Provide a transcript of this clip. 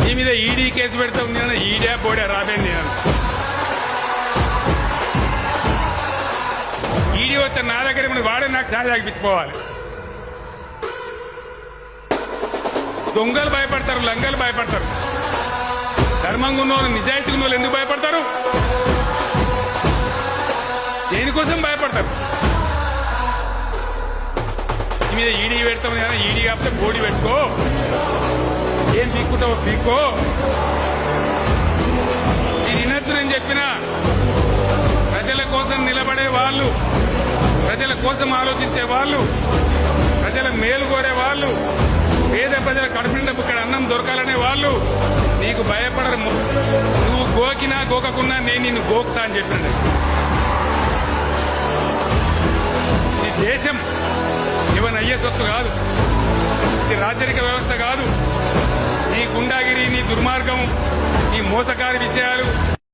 నీ మీద ED case పెడతావు నేను ఈడే బోడే రాబేంది నేను ఈడీ వస్తే నా దగ్గర వాడే నాకు సారి తాగిపించుకోవాలి. దొంగలు భయపడతారు, లంగలు భయపడతారు. ధర్మంగా ఉన్నోళ్ళు, నిజాయితీ ఉన్నోళ్ళు ఎందుకు భయపడతారు? దేనికోసం భయపడతారు? నీ మీద ఈడీ పెడతాం కదా, ఈడీ కాకపోతే బోడీ పెట్టుకో, ఏం పీక్కుంటావో పీక్కో. నేను వినొద్దు, నేను చెప్పినా ప్రజల కోసం నిలబడే వాళ్ళు, ప్రజల కోసం ఆలోచించే వాళ్ళు, ప్రజల మేలు కోరే వాళ్ళు, పేద ప్రజల కడుపు నిండా ఇక్కడ అన్నం దొరకాలనే వాళ్ళు నీకు భయపడరు. నువ్వు గోకినా గోకకున్నా నేను నిన్ను గోకుతా అని చెప్పినాడు. ఈ దేశం ఇవన్నీ అయ్యే సొత్తు కాదు, ఇది రాజరిక వ్యవస్థ కాదు. నీ గుండాగిరి, నీ దుర్మార్గం, నీ మోసకారి విషయాలు